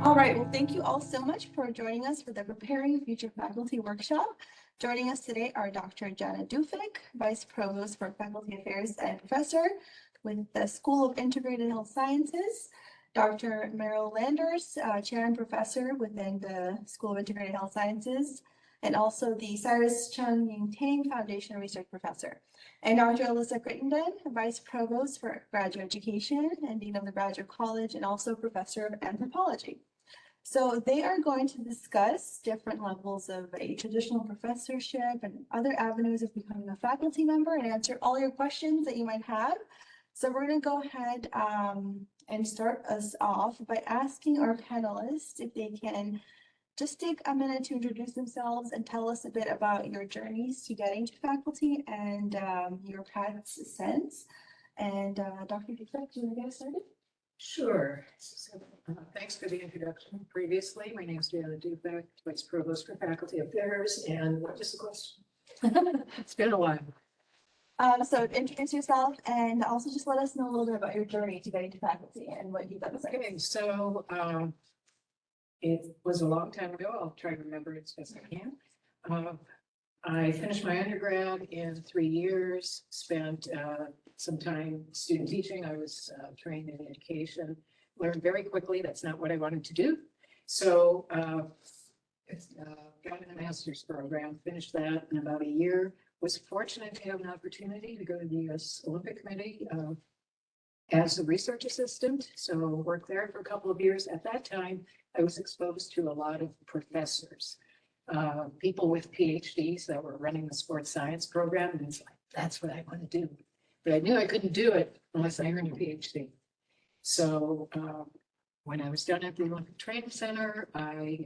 All right, well, thank you all so much for joining us for the Preparing Future Faculty Workshop. Joining us today are Dr. Jana Dufek, Vice Provost for Faculty Affairs and Professor with the School of Integrated Health Sciences, Dr. Merrill Landers, Chair and Professor within the School of Integrated Health Sciences, and also the Cyrus, Chung, Ying, Tang Foundation Research Professor, and Dr. Alyssa Crittenden, Vice Provost for Graduate Education and Dean of the Graduate College, and also Professor of Anthropology. So they are going to discuss different levels of a traditional professorship and other avenues of becoming a faculty member and answer all your questions that you might have. So we're going to go ahead and start us off by asking our panelists if they can just take a minute to introduce themselves and tell us a bit about your journeys to getting to faculty and your paths since. And Dr. Dufek, do you want to get us started? Sure. So, thanks for the introduction previously. My name is Jana Dufek, Vice Provost for Faculty Affairs. And what is the question? It's been a while. So introduce yourself and also just let us know a little bit about your journey to getting to faculty and what you've done. Okay, so it was a long time ago. I'll try to remember it as best I can. I finished my undergrad in 3 years, spent some time student teaching. I was trained in education, learned very quickly that's not what I wanted to do. So got in a master's program, finished that in about a year, was fortunate to have an opportunity to go to the US Olympic Committee as a research assistant. So worked there for a couple of years. At that time, I was exposed to a lot of professors. People with PhDs that were running the sports science program, and it's like, that's what I want to do. But I knew I couldn't do it unless I earned a PhD. So when I was done at the Olympic Training Center, I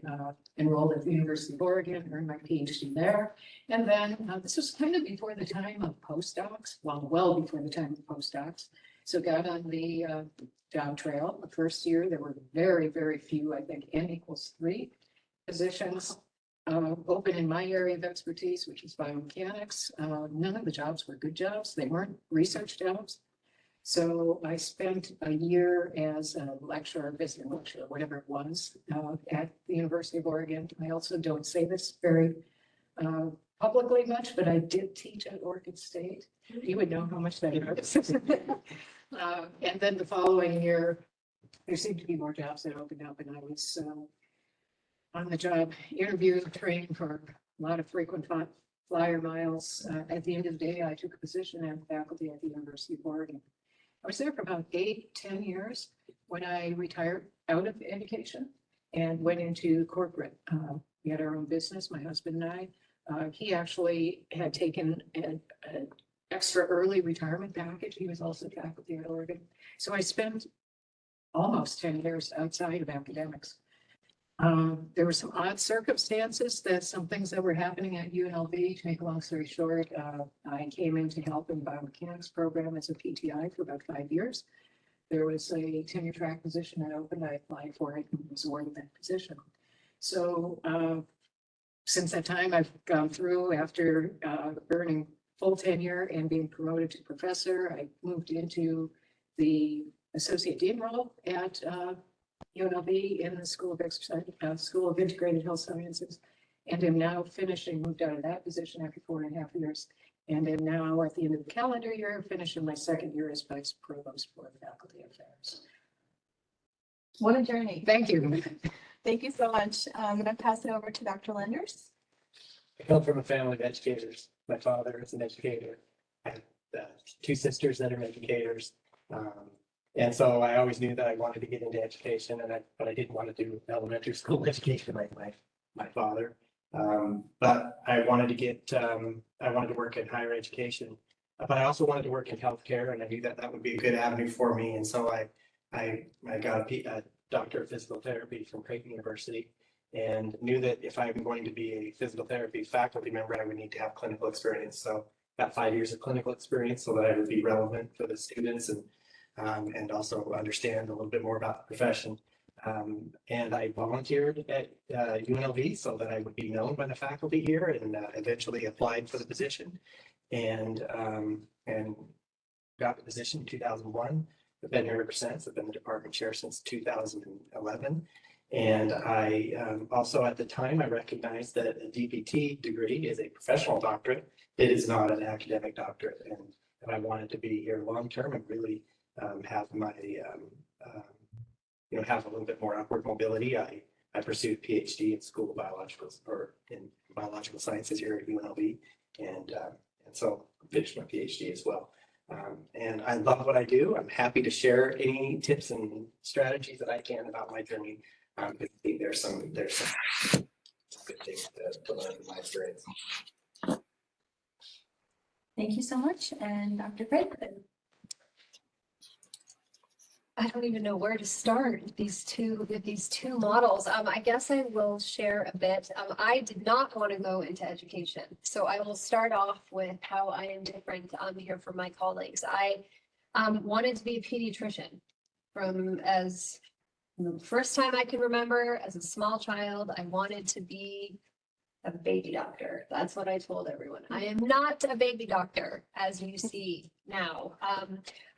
enrolled at the University of Oregon, earned my PhD there. And then this was kind of before the time of postdocs, well before the time of postdocs. So got on the job trail. The first year, there were very, very few, I think N=3 positions open in my area of expertise, which is biomechanics. None of the jobs were good jobs. They weren't research jobs. So I spent a year as a lecturer, visiting lecturer, whatever it was, at the University of Oregon. I also don't say this very publicly much, but I did teach at Oregon State. You would know how much that is. And then the following year, there seemed to be more jobs that opened up, and I was on the job interview, trained for a lot of frequent flyer miles. At the end of the day, I took a position as faculty at the University of Oregon. I was there for about 8-10 years when I retired out of education and went into corporate. We had our own business, my husband and I. He actually had taken an extra early retirement package. He was also faculty at Oregon. So I spent almost 10 years outside of academics. There were some odd circumstances that some things that were happening at UNLV. To make a long story short, I came in to help in the biomechanics program as a PTI for about 5 years. There was a tenure track position that opened. I applied for it and was awarded that position. So since that time, I've gone through after earning full tenure and being promoted to professor. I moved into the associate dean role at UNLV in the School of Integrated Health Sciences, and am now moved out of that position after 4.5 years, and am now at the end of the calendar year, finishing my second year as Vice Provost for Faculty Affairs. What a journey. Thank you. Thank you so much. I'm going to pass it over to Dr. Landers. I come from a family of educators. My father is an educator. I have 2 sisters that are educators. And so I always knew that I wanted to get into education, but I didn't want to do elementary school education like my father. But I wanted to work in higher education, but I also wanted to work in healthcare, and I knew that that would be a good avenue for me. And so I got a doctor of physical therapy from Crittenden University, and knew that if I'm going to be a physical therapy faculty member, I would need to have clinical experience. So got 5 years of clinical experience so that I would be relevant for the students and also understand a little bit more about the profession. And I volunteered at UNLV so that I would be known by the faculty here, and eventually applied for the position and got the position in 2001. I've been here ever since. I've been the department chair since 2011. And I also at the time, I recognized that a DPT degree is a professional doctorate. It is not an academic doctorate. And I wanted to be here long-term and really have my, have a little bit more upward mobility. I pursued PhD in School of Biologicals or in Biological Sciences here at UNLV. And so finished my PhD as well. And I love what I do. I'm happy to share any tips and strategies that I can about my journey. I think there's some good things to learn from my experience. Thank you so much. And Dr. Crittenden. I don't even know where to start with these two models. I guess I will share a bit. I did not want to go into education, so I will start off with how I am different here from my colleagues. I wanted to be a pediatrician from the first time I can remember. As a small child, I wanted to be a baby doctor. That's what I told everyone. I am not a baby doctor, as you see now.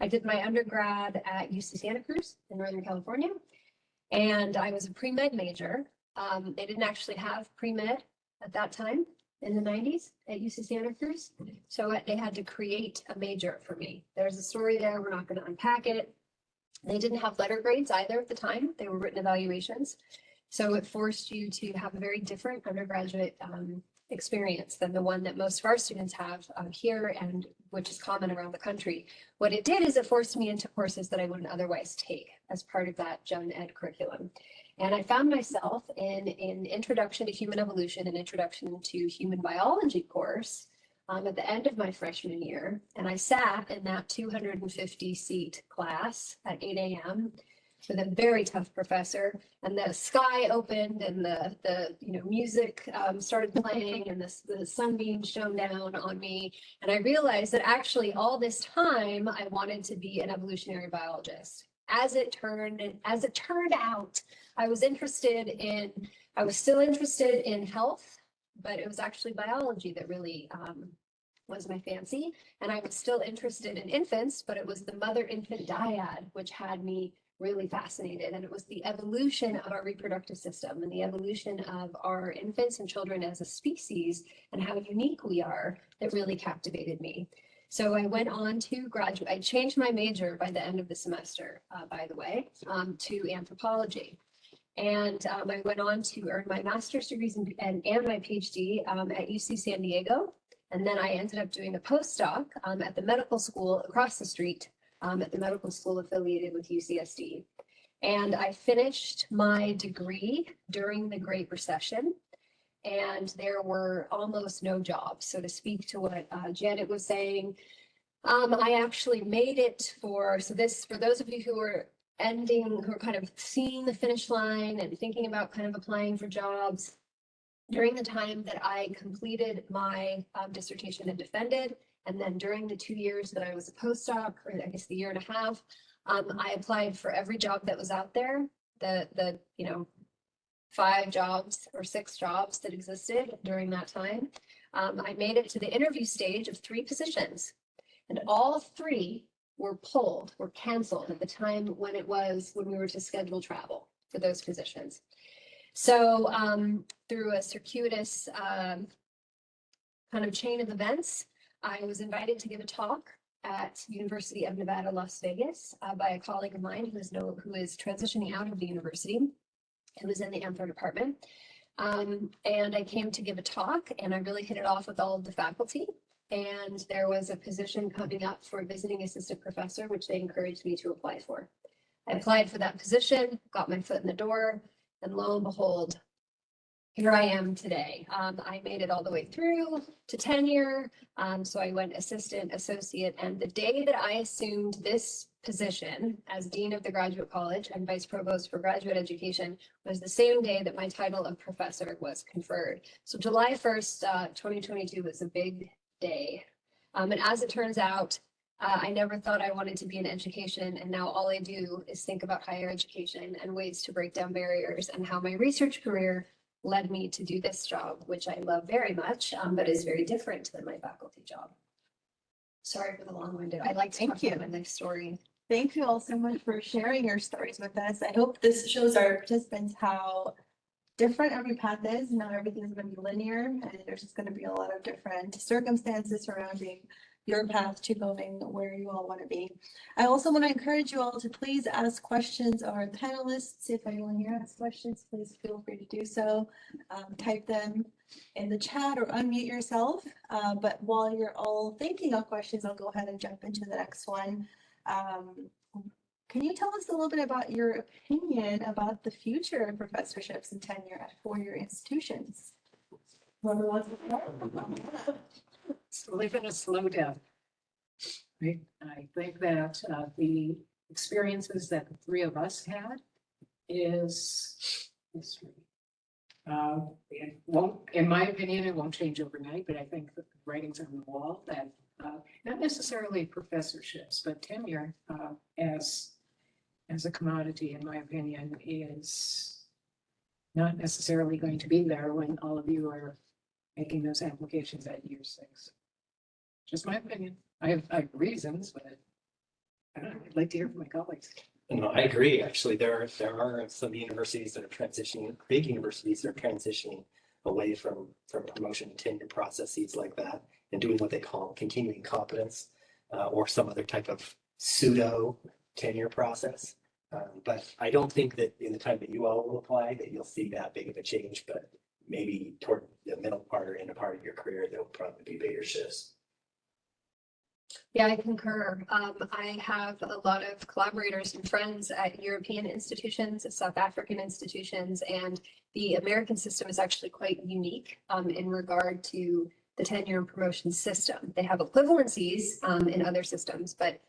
I did my undergrad at UC Santa Cruz in Northern California, and I was a pre-med major. They didn't actually have pre-med at that time in the 90s at UC Santa Cruz, so they had to create a major for me. There's a story there. We're not going to unpack it. They didn't have letter grades either at the time. They were written evaluations. So it forced you to have a very different undergraduate experience than the one that most of our students have here, and which is common around the country. What it did is it forced me into courses that I wouldn't otherwise take as part of that gen ed curriculum. And I found myself in an Introduction to Human Evolution and Introduction to Human Biology course at the end of my freshman year. And I sat in that 250 seat class at 8 a.m. with a very tough professor, and the sky opened and the music started playing, and the sunbeams shone down on me. And I realized that actually all this time I wanted to be an evolutionary biologist. As it turned out, I was still interested in health, but it was actually biology that really was my fancy. And I was still interested in infants, but it was the mother-infant dyad which had me really fascinated. And it was the evolution of our reproductive system and the evolution of our infants and children as a species and how unique we are that really captivated me. So I went on to graduate. I changed my major by the end of the semester, by the way, to anthropology. And I went on to earn my master's degrees and my PhD at UC San Diego. And then I ended up doing a postdoc at the medical school across the street, at the medical school affiliated with UCSD. And I finished my degree during the Great Recession, and there were almost no jobs. So to speak to what Janet was saying, I actually made it for those of you who are kind of seeing the finish line and thinking about kind of applying for jobs. During the time that I completed my dissertation and defended, and then during the 2 years that I was a postdoc, or I guess the year and a half, I applied for every job that was out there, the 5 jobs or 6 jobs that existed during that time. I made it to the interview stage of 3 positions, and all 3 were canceled at the time when we were to schedule travel for those positions. So through a circuitous kind of chain of events, I was invited to give a talk at University of Nevada, Las Vegas by a colleague of mine who is transitioning out of the university, who was in the anthro department. And I came to give a talk, and I really hit it off with all of the faculty. And there was a position coming up for a visiting assistant professor, which they encouraged me to apply for. I applied for that position, got my foot in the door, and lo and behold, here I am today. I made it all the way through to tenure. So I went assistant, associate, and the day that I assumed this position as Dean of the Graduate College and Vice Provost for Graduate Education was the same day that my title of professor was conferred. So July 1st, 2022 was a big day. And as it turns out, I never thought I wanted to be in education, and now all I do is think about higher education and ways to break down barriers, and how my research career led me to do this job, which I love very much, but is very different than my faculty job. Sorry for the long-winded. I like to talk about my life story. thank you all so much for sharing your stories with us. I hope this shows our participants how different every path is. Not everything's going to be linear, and there's just going to be a lot of different circumstances surrounding your path to going where you all want to be. I also want to encourage you all to please ask questions of our panelists. If anyone here has questions, please feel free to do so. Type them in the chat or unmute yourself. But while you're all thinking of questions, I'll go ahead and jump into the next one. Can you tell us a little bit about your opinion about the future of professorships and tenure at four-year institutions? Whoever wants to start? Live in a slow death. Right? I think that the experiences that the three of us had is, it won't, in my opinion, it won't change overnight, but I think the writing's on the wall that not necessarily professorships, but tenure as a commodity, in my opinion, is not necessarily going to be there when all of you are making those applications at year 6. Just my opinion. I have reasons, but I don't know, I'd like to hear from my colleagues. No, I agree. Actually, there are some universities that are transitioning, big universities that are transitioning away from promotion and tenure processes like that and doing what they call continuing competence or some other type of pseudo tenure process. But I don't think that in the time that you all will apply that you'll see that big of a change, but maybe toward the middle part or end part of your career, there'll probably be bigger shifts. Yeah, I concur. I have a lot of collaborators and friends at European institutions, South African institutions, and the American system is actually quite unique in regard to the tenure and promotion system. They have equivalencies in other systems, but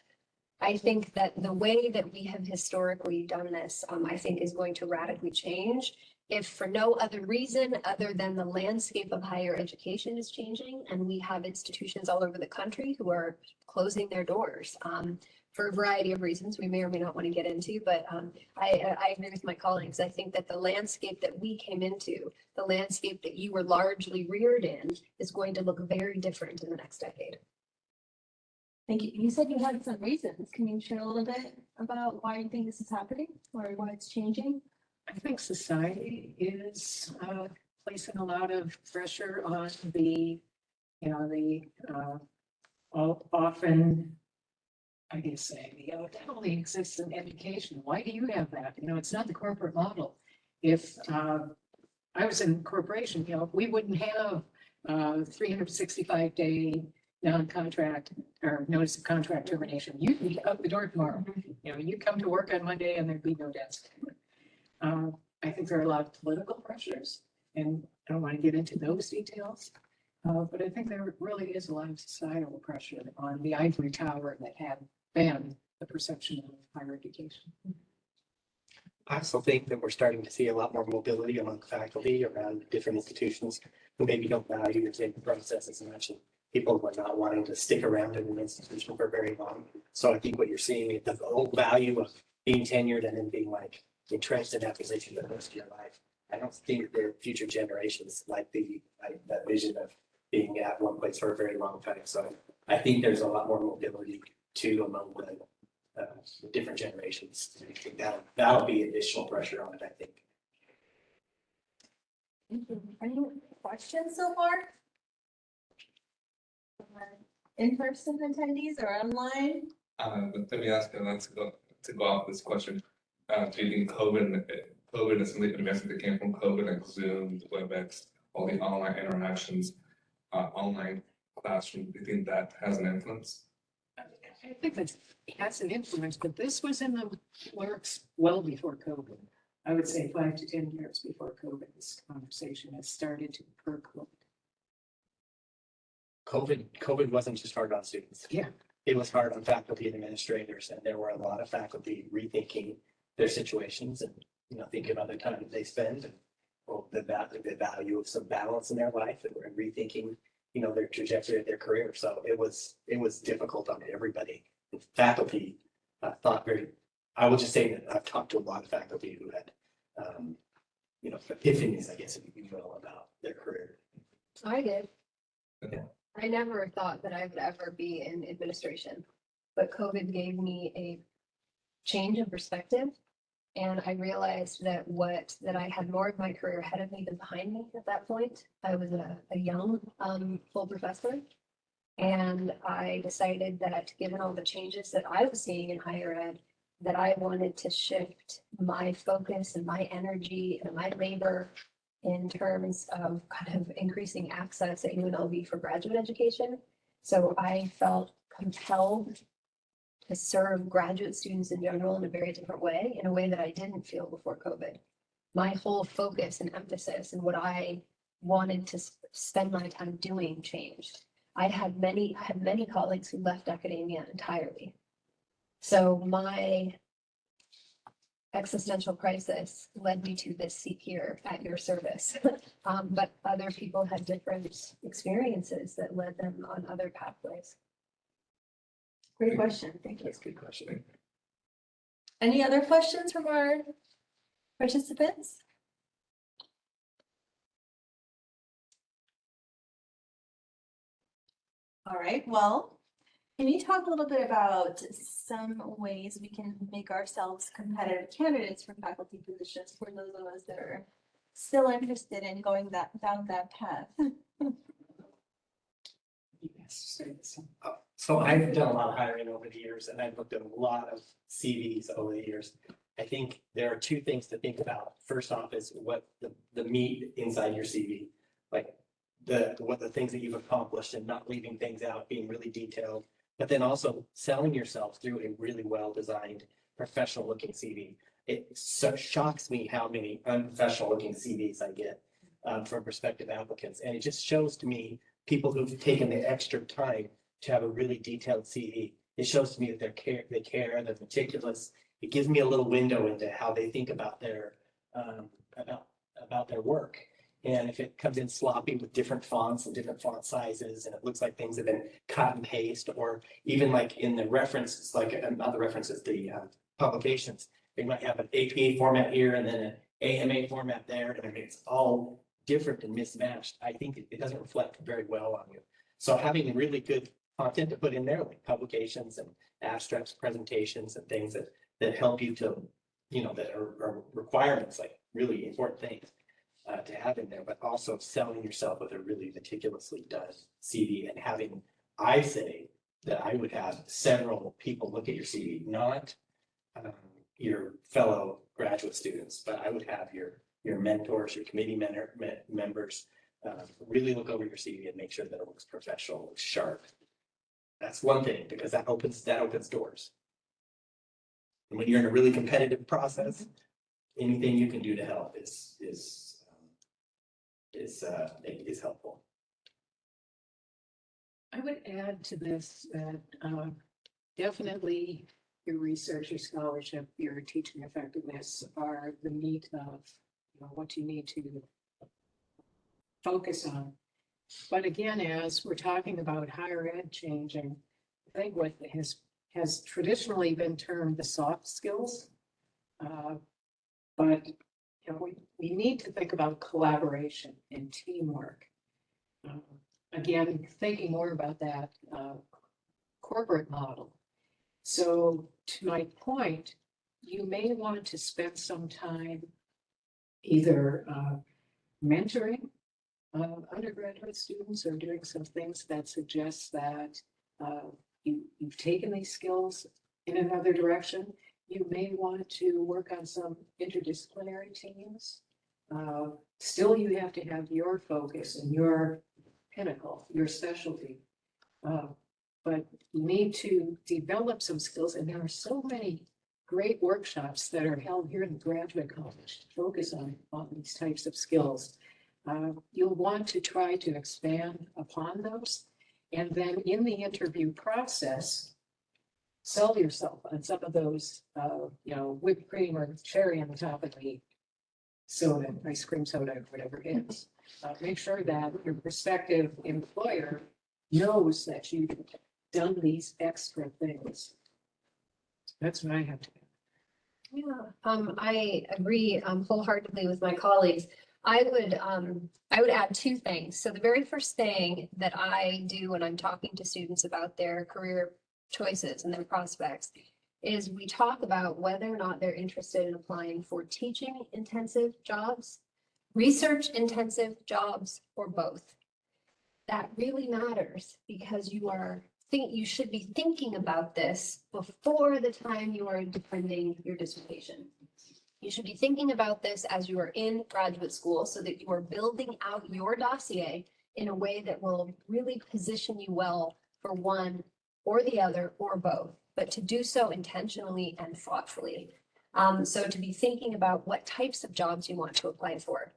I think that the way that we have historically done this, I think is going to radically change. If for no other reason other than the landscape of higher education is changing, and we have institutions all over the country who are closing their doors for a variety of reasons we may or may not want to get into, but I agree with my colleagues. I think that the landscape that we came into, the landscape that you were largely reared in, is going to look very different in the next decade. Thank you. You said you had some reasons. Can you share a little bit about why you think this is happening or why it's changing? I think society is placing a lot of pressure on the, often, I guess say, that only exists in education. Why do you have that? It's not the corporate model. If I was in corporation, we wouldn't have 365-day non-contract or notice of contract termination. You'd be out the door tomorrow. You come to work on Monday and there'd be no desk. I think there are a lot of political pressures, and I don't want to get into those details. But I think there really is a lot of societal pressure on the ivory tower that had banned the perception of higher education. I also think that we're starting to see a lot more mobility among faculty around different institutions who maybe don't value your tenure process as much. And people who are not wanting to stick around in an institution for very long. So I think what you're seeing is the whole value of being tenured and then being like entrenched in that position for the rest of your life. I don't think their future generations like that vision of being at one place for a very long time. So I think there's a lot more mobility too among the different generations. I think that'll be additional pressure on it, I think. Any questions so far? In-person attendees or online? Let me ask, and let's go off this question. Do you think COVID is something investment that came from COVID, like Zoom, WebEx, all the online interactions, online classroom? Do you think that has an influence? I think that has an influence, but this was in the works well before COVID. I would say 5 to 10 years before COVID, this conversation has started to percolate. COVID wasn't just hard on students. Yeah. It was hard on faculty and administrators, and there were a lot of faculty rethinking their situations and thinking about the time that they spend and the value of some balance in their life, and were rethinking their trajectory of their career. So it was difficult on everybody. And faculty thought I will just say that I've talked to a lot of faculty who had epiphanies, I guess, if you will, about their career. I did. Yeah. I never thought that I would ever be in administration, but COVID gave me a change in perspective. And I realized that I had more of my career ahead of me than behind me at that point. I was a young full professor. And I decided that given all the changes that I was seeing in higher ed, that I wanted to shift my focus and my energy and my labor in terms of kind of increasing access at UNLV for graduate education. So I felt compelled to serve graduate students in general in a very different way, in a way that I didn't feel before COVID. My whole focus and emphasis and what I wanted to spend my time doing changed. I had many colleagues who left academia entirely. So my existential crisis led me to this seat here at your service. But other people had different experiences that led them on other pathways. Great question. Thank you. That's a good question. Any other questions from our participants? All right, well, can you talk a little bit about some ways we can make ourselves competitive candidates for faculty positions for those of us that are still interested in going down that path? So I've done a lot of hiring over the years, and I've looked at a lot of CVs over the years. I think there are two things to think about. First off is what the meat inside your CV, like what the things that you've accomplished and not leaving things out, being really detailed, but then also selling yourself through a really well-designed, professional-looking CV. It so shocks me how many unprofessional-looking CVs I get from prospective applicants, and it just shows to me people who've taken the extra time to have a really detailed CV. It shows to me that they care, they're meticulous. It gives me a little window into how they think about their about their work. And if it comes in sloppy with different fonts and different font sizes, and it looks like things have been cut and paste, or even like in the references, like not the references, the publications, they might have an APA format here and then an AMA format there, and it's all different and mismatched. I think it doesn't reflect very well on you. So having really good content to put in there, like publications and abstracts, presentations, and things that help you to, that are requirements, like really important things to have in there, but also selling yourself with a really meticulously done CV, and having, I say that I would have several people look at your CV, not your fellow graduate students, but I would have your mentors, your committee members really look over your CV and make sure that it looks professional, looks sharp. That's one thing, because that opens doors. And when you're in a really competitive process, anything you can do to help is helpful. I would add to this that definitely your research, your scholarship, your teaching effectiveness are the meat of what you need to focus on. But again, as we're talking about higher ed changing, I think what has traditionally been termed the soft skills, but we need to think about collaboration and teamwork. Again, thinking more about that corporate model. So to my point, you may want to spend some time either mentoring undergraduate students, or doing some things that suggest that you've taken these skills in another direction. You may want to work on some interdisciplinary teams. Still, you have to have your focus and your pinnacle, your specialty. But you need to develop some skills, and there are so many great workshops that are held here in the graduate college to focus on these types of skills. You'll want to try to expand upon those, and then in the interview process, sell yourself on some of those, whipped cream or cherry on the top of the soda, ice cream soda, or whatever it is. Make sure that your prospective employer knows that you've done these extra things. That's what I have to do. Yeah, I agree wholeheartedly with my colleagues. I would add two things. So the very first thing that I do when I'm talking to students about their career choices and their prospects is we talk about whether or not they're interested in applying for teaching intensive jobs, research intensive jobs, or both. That really matters because you should be thinking about this before the time you are defending your dissertation. You should be thinking about this as you are in graduate school so that you are building out your dossier in a way that will really position you well for one or the other or both, but to do so intentionally and thoughtfully. So to be thinking about what types of jobs you want to apply for.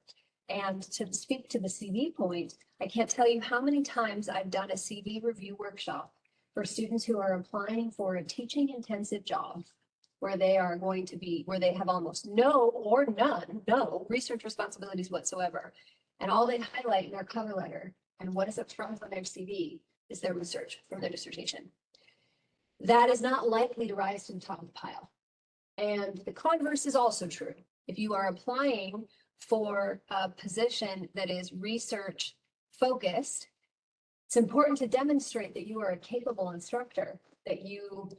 And to speak to the CV point, I can't tell you how many times I've done a CV review workshop for students who are applying for a teaching intensive job where they have almost no research responsibilities whatsoever. And all they highlight in their cover letter and what is up front on their CV is their research from their dissertation. That is not likely to rise to the top of the pile. And the converse is also true. If you are applying for a position that is research focused, it's important to demonstrate that you are a capable instructor, that you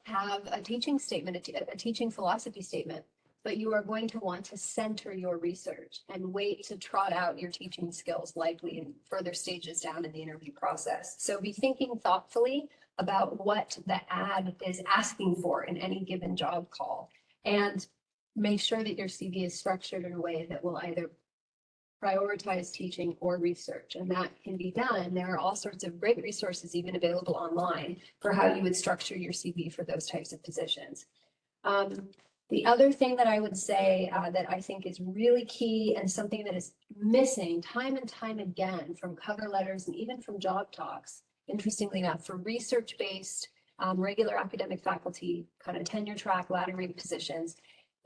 have a teaching statement, a teaching philosophy statement, but you are going to want to center your research and wait to trot out your teaching skills likely in further stages down in the interview process. So be thinking thoughtfully about what the ad is asking for in any given job call, and make sure that your CV is structured in a way that will either prioritize teaching or research, and that can be done. There are all sorts of great resources even available online for how you would structure your CV for those types of positions. The other thing that I would say that I think is really key and something that is missing time and time again from cover letters and even from job talks, interestingly enough, for research-based regular academic faculty, kind of tenure track laddering positions,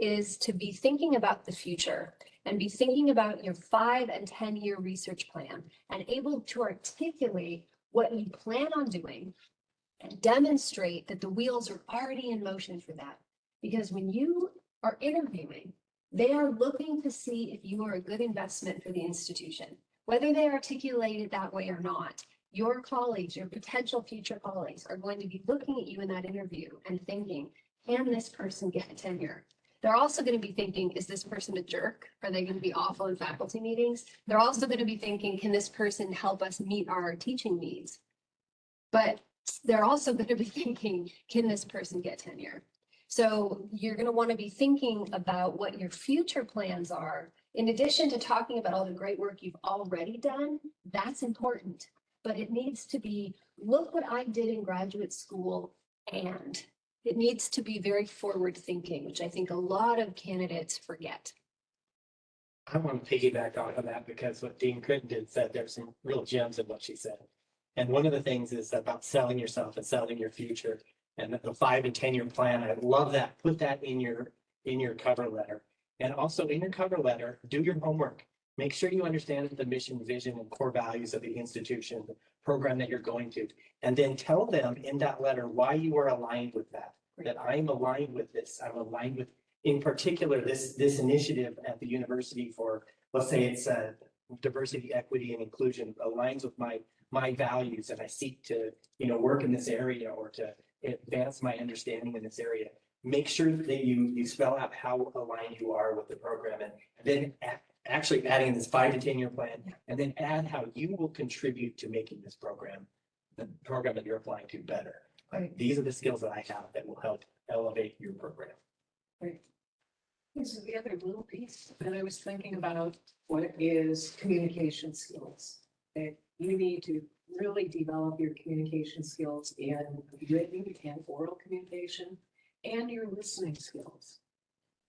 is to be thinking about the future and be thinking about your 5 and 10-year research plan and able to articulate what you plan on doing and demonstrate that the wheels are already in motion for that. Because when you are interviewing, they are looking to see if you are a good investment for the institution. Whether they articulate it that way or not, your colleagues, your potential future colleagues are going to be looking at you in that interview and thinking, can this person get tenure? They're also going to be thinking, is this person a jerk? Are they going to be awful in faculty meetings? They're also going to be thinking, can this person help us meet our teaching needs? But they're also going to be thinking, can this person get tenure? So you're going to want to be thinking about what your future plans are. In addition to talking about all the great work you've already done, that's important. But it needs to be, look what I did in graduate school, and it needs to be very forward thinking, which I think a lot of candidates forget. I want to piggyback off of that because what Dean Crittenden said, there's some real gems in what she said. And one of the things is about selling yourself and selling your future. And the 5 and 10-year plan, I love that. Put that in your cover letter. And also in your cover letter, do your homework. Make sure you understand the mission, vision, and core values of the institution, the program that you're going to. And then tell them in that letter why you are aligned with that. That I'm aligned with this. I'm aligned with, in particular, this initiative at the university for, let's say it's diversity, equity, and inclusion, aligns with my values, and I seek to, work in this area or to advance my understanding in this area. Make sure that you spell out how aligned you are with the program, and then actually adding this 5 to 10-year plan, and then add how you will contribute to making this program, the program that you're applying to, better. Right. These are the skills that I have that will help elevate your program. Right. This is the other little piece that I was thinking about, what is communication skills. That you need to really develop your communication skills in written and oral communication and your listening skills.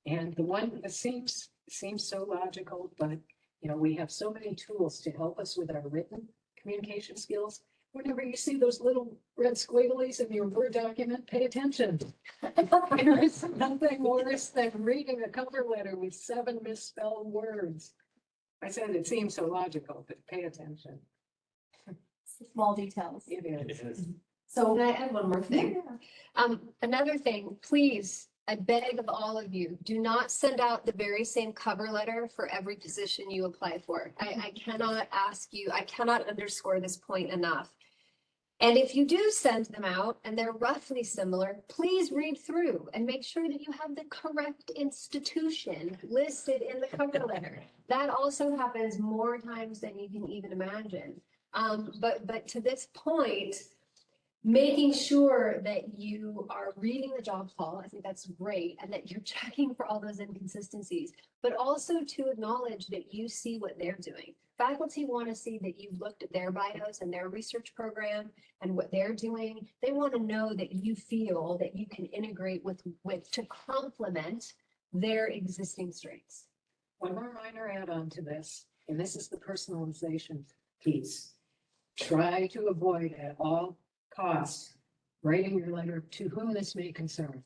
And the one that seems so logical, but we have so many tools to help us with our written communication skills. Whenever you see those little red squigglies in your Word document, pay attention. There is nothing worse than reading a cover letter with 7 misspelled words. I said it seems so logical, but pay attention. Small details. It is. So Can I add one more thing? Another thing, please, I beg of all of you, do not send out the very same cover letter for every position you apply for. I cannot underscore this point enough. And if you do send them out and they're roughly similar, please read through and make sure that you have the correct institution listed in the cover letter. That also happens more times than you can even imagine. But to this point, making sure that you are reading the job call, I think that's great, and that you're checking for all those inconsistencies, but also to acknowledge that you see what they're doing. Faculty want to see that you've looked at their bios and their research program and what they're doing. They want to know that you feel that you can integrate with to complement their existing strengths. One more minor add-on to this, and this is the personalization piece. Try to avoid at all costs writing your letter to whom this may concern.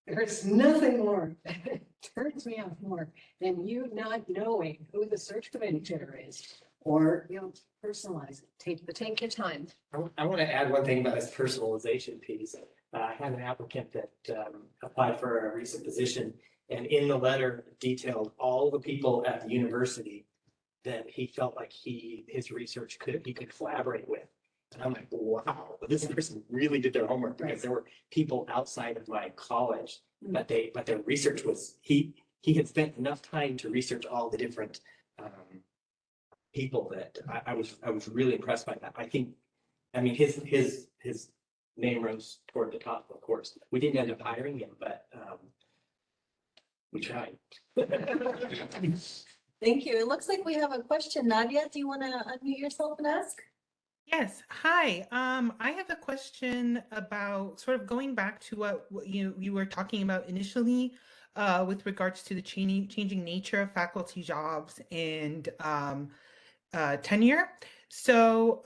There's nothing more that turns me off more than you not knowing who the search committee chair is, or, personalize it. Take your time. I want to add one thing about this personalization piece. I had an applicant that applied for a recent position, and in the letter detailed all the people at the university that he felt like his research he could collaborate with. And I'm like, wow, this person really did their homework, because there were people outside of my college, but their research was, he had spent enough time to research all the different people that I was really impressed by that. I mean, his name rose toward the top, of course. We didn't end up hiring him, but we tried. Thank you. It looks like we have a question. Nadia, do you want to unmute yourself and ask? Yes, hi. I have a question about sort of going back to what you were talking about initially with regards to the changing nature of faculty jobs and tenure. So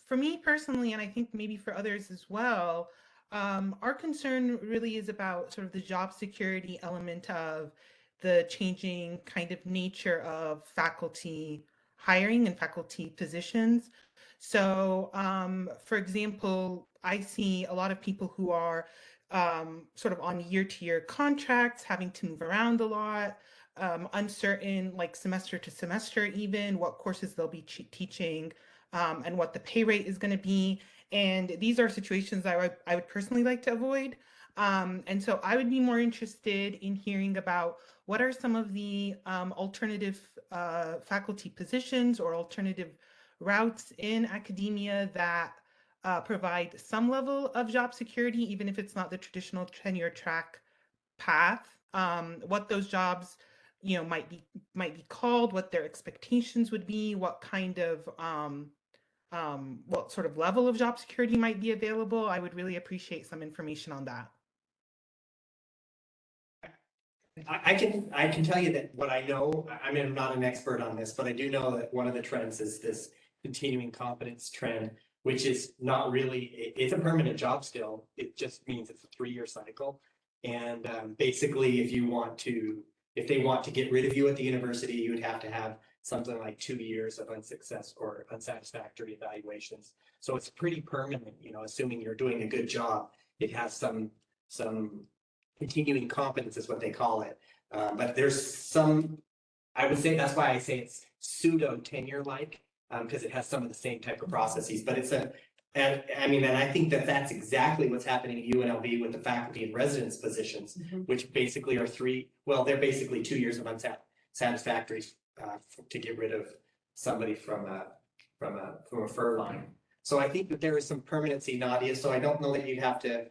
for me personally, and I think maybe for others as well, our concern really is about sort of the job security element of the changing kind of nature of faculty hiring and faculty positions. So, for example, I see a lot of people who are sort of on year-to-year contracts, having to move around a lot, uncertain, like semester to semester, even what courses they'll be teaching, and what the pay rate is going to be. And these are situations I would personally like to avoid. And so I would be more interested in hearing about what are some of the alternative faculty positions or alternative routes in academia that provide some level of job security, even if it's not the traditional tenure track path. What those jobs, might be called, what their expectations would be, what kind of what sort of level of job security might be available. I would really appreciate some information on that. I can tell you that what I know, I mean, I'm not an expert on this, but I do know that one of the trends is this continuing competence trend, which is not really, it's a permanent job still. It just means it's a 3-year cycle. And basically, if they want to get rid of you at the university, you would have to have something like 2 years of unsatisfactory evaluations. So it's pretty permanent, assuming you're doing a good job. It has some continuing competence is what they call it. But there's some, I would say that's why I say it's pseudo tenure like, because it has some of the same type of processes, but and I think that's exactly what's happening at UNLV with the faculty and residence positions, which basically are they're basically 2 years of unsatisfactory to get rid of somebody from a fur line. So I think that there is some permanency, Nadia. So I don't know that you'd have to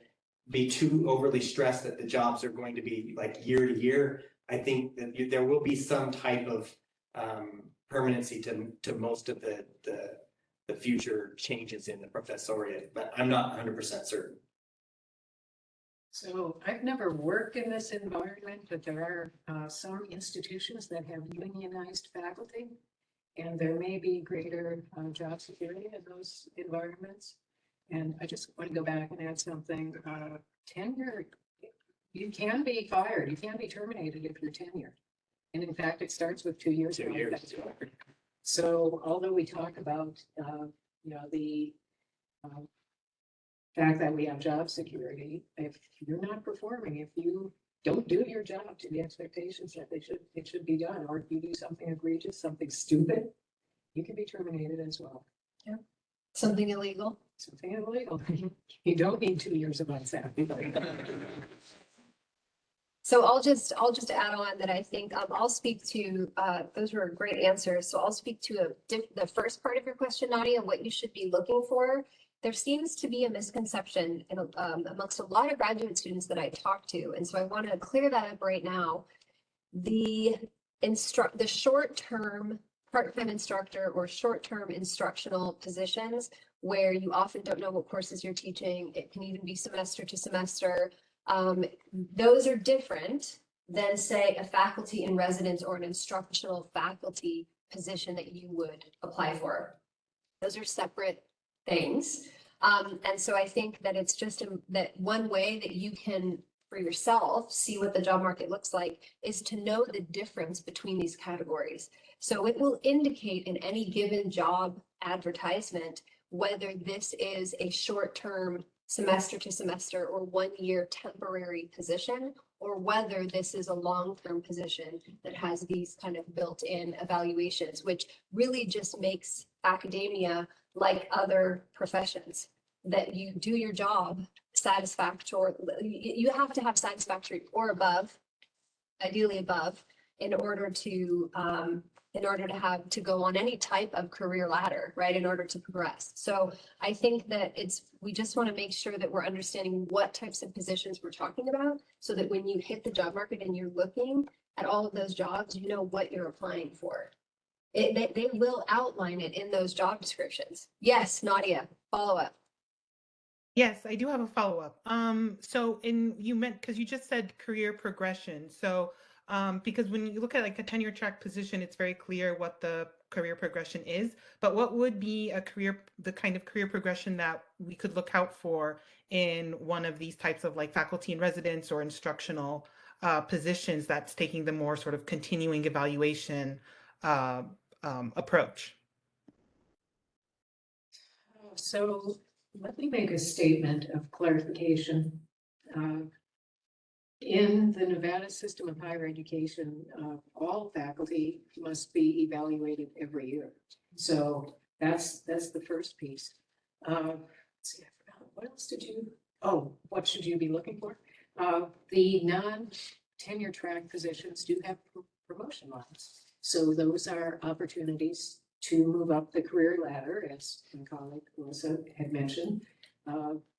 be too overly stressed that the jobs are going to be like year to year. I think that there will be some type of permanency to most of the future changes in the professoriate, but I'm not 100% certain. So I've never worked in this environment, but there are some institutions that have unionized faculty, and there may be greater job security in those environments. And I just want to go back and add something. Tenure, you can be fired, you can be terminated if you're tenured. And in fact, it starts with 2 years. 2 years. So although we talk about, the fact that we have job security, if you're not performing, if you don't do your job to the expectations that it should be done, or if you do something egregious, something stupid, you can be terminated as well. Yeah. Something illegal. something illegal. You don't need 2 years of unsafe. So I'll just add on that I think I'll speak to, those were great answers. So I'll speak to the first part of your question, Nadia, what you should be looking for. There seems to be a misconception amongst a lot of graduate students that I talk to. And so I want to clear that up right now. The short-term part-time instructor or short-term instructional positions where you often don't know what courses you're teaching, it can even be semester to semester. Those are different than, say, a faculty in residence or an instructional faculty position that you would apply for. Those are separate things. And so I think that it's just that one way that you can, for yourself, see what the job market looks like is to know the difference between these categories. So it will indicate in any given job advertisement whether this is a short-term semester to semester or 1 year temporary position, or whether this is a long-term position that has these kind of built-in evaluations, which really just makes academia like other professions, that you do your job satisfactory. You have to have satisfactory or above, ideally above, in order to have to go on any type of career ladder, right? In order to progress. So I think that we just want to make sure that we're understanding what types of positions we're talking about, so that when you hit the job market and you're looking at all of those jobs, you know what you're applying for. They will outline it in those job descriptions. Yes, Nadia, follow up. Yes, I do have a follow-up. So because you just said career progression. So because when you look at like a tenure track position, it's very clear what the career progression is, but what would be the kind of career progression that we could look out for in one of these types of like faculty in residence or instructional positions that's taking the more sort of continuing evaluation approach? So let me make a statement of clarification. In the Nevada system of higher education, all faculty must be evaluated every year. So that's the first piece. Let's see, I forgot. What else what should you be looking for? The non-tenure track positions do have promotion lines. So those are opportunities to move up the career ladder, as my colleague Alyssa had mentioned.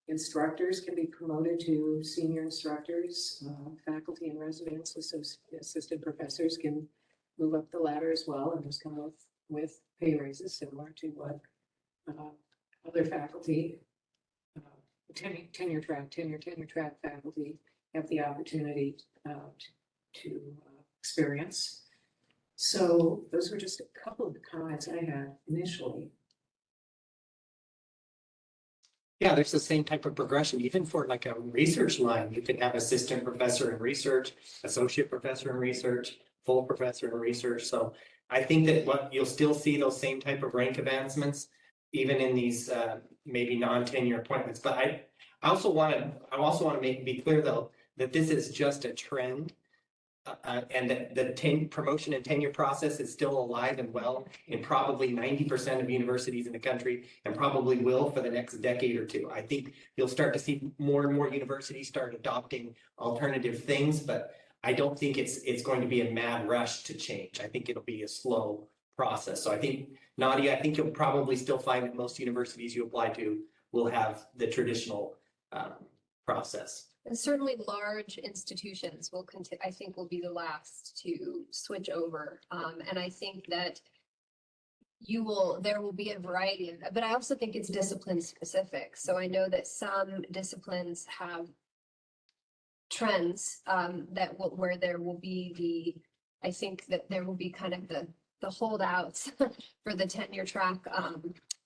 Instructors can be promoted to senior instructors. Faculty in residence, assistant professors can move up the ladder as well, and just come with pay raises similar to what other faculty, tenure track faculty have the opportunity to experience. So those were just a couple of the comments I had initially. Yeah, there's the same type of progression, even for like a research line. You could have assistant professor in research, associate professor in research, full professor in research. So I think that what you'll still see those same type of rank advancements, even in these maybe non-tenure appointments. But I also want to be clear though, that this is just a trend. And that the promotion and tenure process is still alive and well in probably 90% of universities in the country, and probably will for the next decade or two. I think you'll start to see more and more universities start adopting alternative things, but I don't think it's going to be a mad rush to change. I think it'll be a slow process. So I think, Nadia, I think you'll probably still find that most universities you apply to will have the traditional process. And certainly large institutions will I think will be the last to switch over. And I think that there will be a variety but I also think it's discipline specific. So I know that some disciplines have trends where there will be I think that there will be kind of the holdouts for the tenure track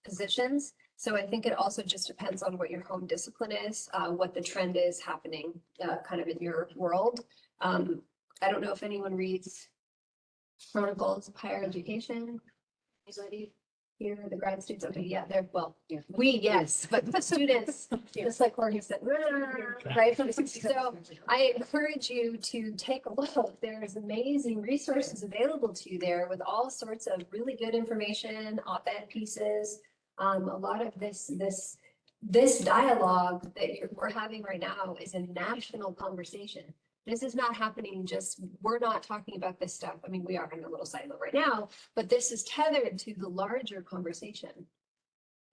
positions. So I think it also just depends on what your home discipline is, what the trend is happening kind of in your world. I don't know if anyone reads Chronicles of Higher Education. Anybody here, the grad students? Okay, yeah, yes, but the students, just like Jorge said, right? So I encourage you to take a look. There's amazing resources available to you there with all sorts of really good information, op-ed pieces. A lot of this this dialogue that we're having right now is a national conversation. This is not happening we're not talking about this stuff. I mean, we are in a little silo right now, but this is tethered to the larger conversation.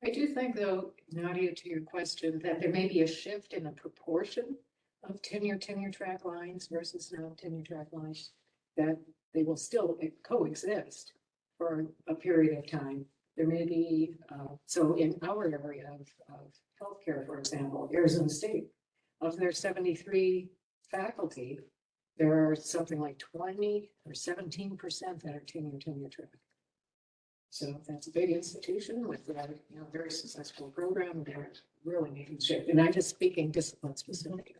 I do think though, Nadia, to your question, that there may be a shift in the proportion of tenure track lines versus non-tenure track lines, that they will still coexist for a period of time. There may be, so in our area of healthcare, for example, Arizona State, of their 73 faculty, there are something like 20 or 17% that are tenure track. So that's a big institution with a very successful program. They're really making shift. And I'm just speaking discipline specific.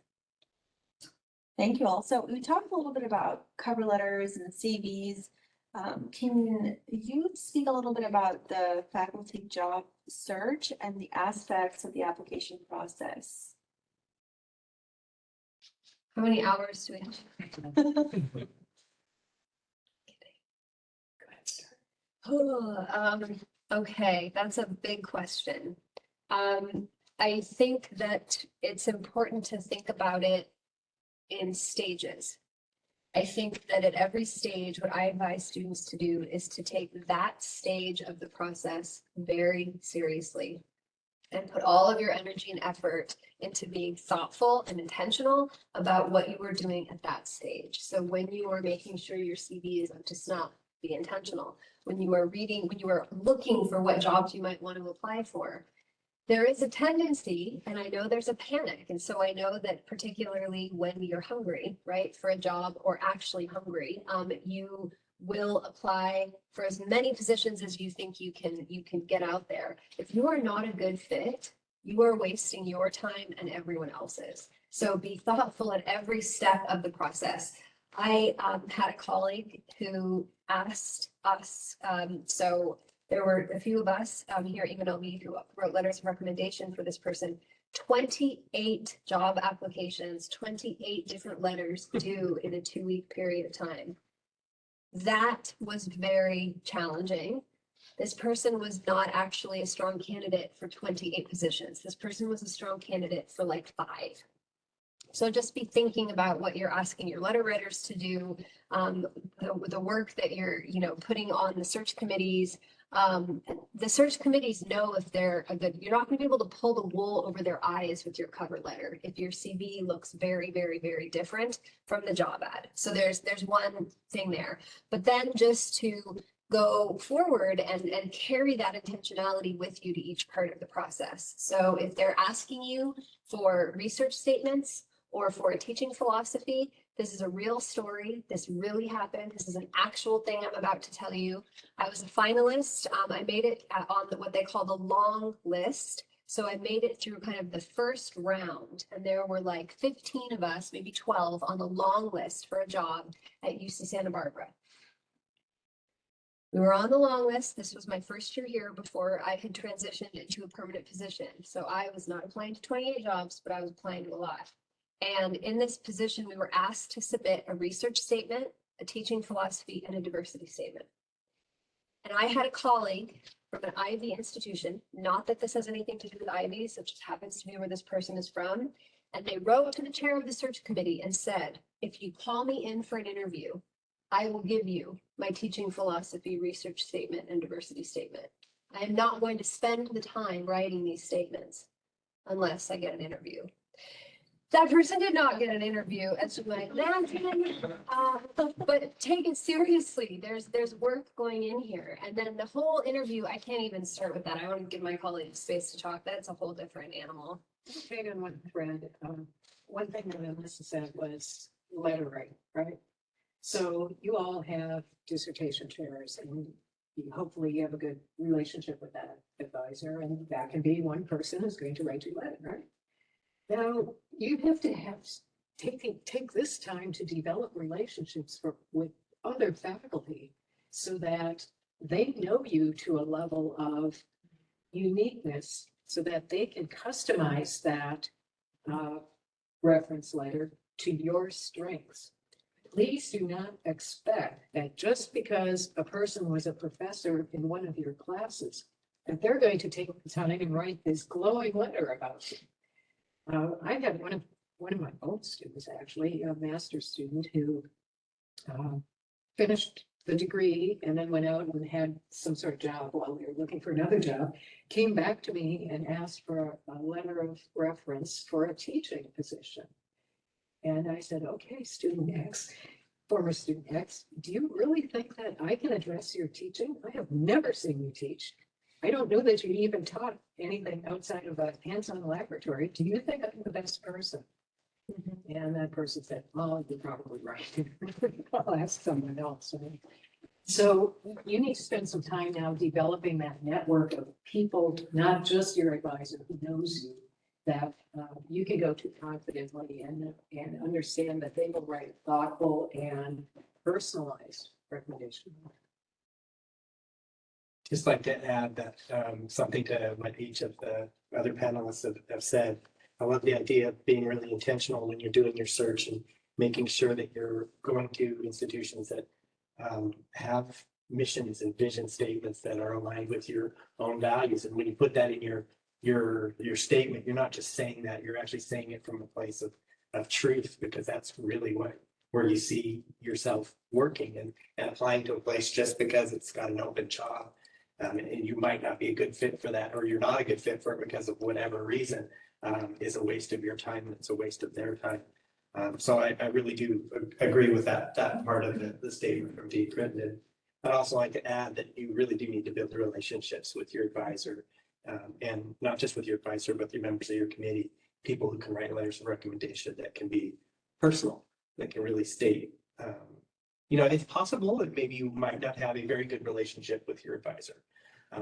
Thank you all. So we talked a little bit about cover letters and CVs. Can you speak a little bit about the faculty job search and the aspects of the application process? How many hours do we have? Okay, that's a big question. I think that it's important to think about it in stages. I think that at every stage, what I advise students to do is to take that stage of the process very seriously and put all of your energy and effort into being thoughtful and intentional about what you are doing at that stage. So when you are making sure your CV is up to snuff, be intentional. When you are reading, when you are looking for what jobs you might want to apply for, there is a tendency, and I know there's a panic. And so I know that particularly when you're hungry, right, for a job or actually hungry, you will apply for as many positions as you think you can get out there. If you are not a good fit, you are wasting your time and everyone else's. So be thoughtful at every step of the process. I had a colleague who asked us, so there were a few of us here at UNLV who wrote letters of recommendation for this person. 28 job applications, 28 different letters due in a 2-week period of time. That was very challenging. This person was not actually a strong candidate for 28 positions. This person was a strong candidate for like 5. So just be thinking about what you're asking your letter writers to do, the work that you're, putting on the search committees. The search committees know if they're a good, you're not going to be able to pull the wool over their eyes with your cover letter if your CV looks very, very, very different from the job ad. So there's one thing there, but then just to go forward and carry that intentionality with you to each part of the process. So if they're asking you for research statements or for a teaching philosophy, this is a real story. This really happened. This is an actual thing I'm about to tell you. I was a finalist. I made it on what they call the long list. So I made it through kind of the first round, and there were like 15 of us, maybe 12 on the long list for a job at UC Santa Barbara. We were on the long list. This was my first year here before I had transitioned into a permanent position. So I was not applying to 28 jobs, but I was applying to a lot. And in this position, we were asked to submit a research statement, a teaching philosophy, and a diversity statement. And I had a colleague from an Ivy institution, not that this has anything to do with Ivies, it just happens to be where this person is from. And they wrote to the chair of the search committee and said, if you call me in for an interview, I will give you my teaching philosophy, research statement, and diversity statement. I am not going to spend the time writing these statements unless I get an interview. That person did not get an interview, as you might imagine, but take it seriously. There's work going in here. And then the whole interview, I can't even start with that. I want to give my colleagues space to talk. That's a whole different animal. Okay, on one thread, one thing that Alyssa said was letter writing, right? So you all have dissertation chairs, and hopefully you have a good relationship with that advisor, and that can be one person who's going to write your letter, right? Now, you have to take this time to develop relationships with other faculty so that they know you to a level of uniqueness so that they can customize that reference letter to your strengths. Please do not expect that just because a person was a professor in one of your classes that they're going to take the time and write this glowing letter about you. I had one of my old students, actually, a master's student who finished the degree and then went out and had some sort of job while they were looking for another job, came back to me and asked for a letter of reference for a teaching position. And I said, okay, student X, former student X, do you really think that I can address your teaching? I have never seen you teach. I don't know that you even taught anything outside of a hands-on laboratory. Do you think I'm the best person? And that person said, oh, you're probably right. I'll ask someone else. So you need to spend some time now developing that network of people, not just your advisor who knows you, that you can go to confidently and understand that they will write thoughtful and personalized recommendation. Just like to add that something to what each of the other panelists have said. I love the idea of being really intentional when you're doing your search and making sure that you're going to institutions that have missions and vision statements that are aligned with your own values. And when you put that in your statement, you're not just saying that, you're actually saying it from a place of truth, because that's really where you see yourself working and applying to a place just because it's got an open job. And you might not be a good fit for that, or you're not a good fit for it because of whatever reason, is a waste of your time. And it's a waste of their time. So I really do agree with that part of the statement from Dean Crittenden. I'd also like to add that you really do need to build the relationships with your advisor, and not just with your advisor, but your members of your committee, people who can write letters of recommendation that can be personal, that can really state, it's possible that maybe you might not have a very good relationship with your advisor,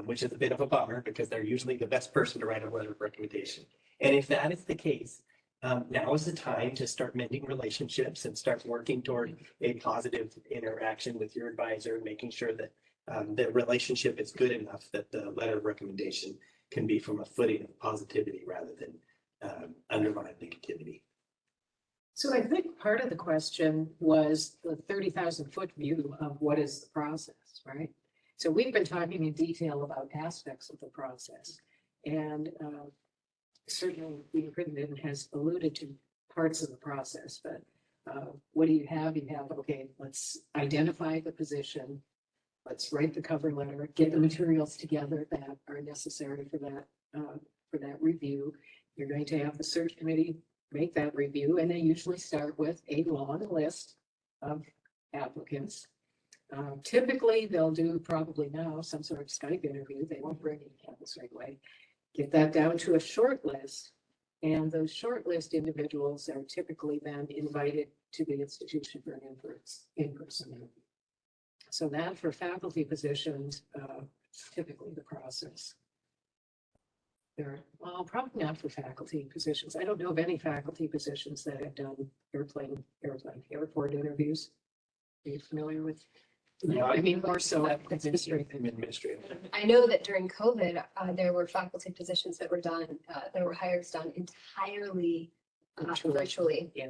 which is a bit of a bummer because they're usually the best person to write a letter of recommendation. And if that is the case, now is the time to start mending relationships and start working toward a positive interaction with your advisor, and making sure that the relationship is good enough that the letter of recommendation can be from a footing of positivity rather than underlying negativity. So I think part of the question was the 30,000-foot view of what is the process, right? So we've been talking in detail about aspects of the process, and certainly Dean Crittenden has alluded to parts of the process, but what do you have? You have, okay, let's identify the position. Let's write the cover letter, get the materials together that are necessary for that review. You're going to have the search committee make that review, and they usually start with a long list of applicants. Typically, they'll do probably now some sort of Skype interview. They won't bring in campus right away. Get that down to a short list, and those short list individuals are typically then invited to the institution for an in-person interview. So that for faculty positions, typically the process. Well, probably not for faculty positions. I don't know of any faculty positions that have done airport interviews. Are you familiar with? Yeah, I mean, more so administrative. I know that during COVID, there were faculty positions that were done, there were hires done entirely virtually. Yeah.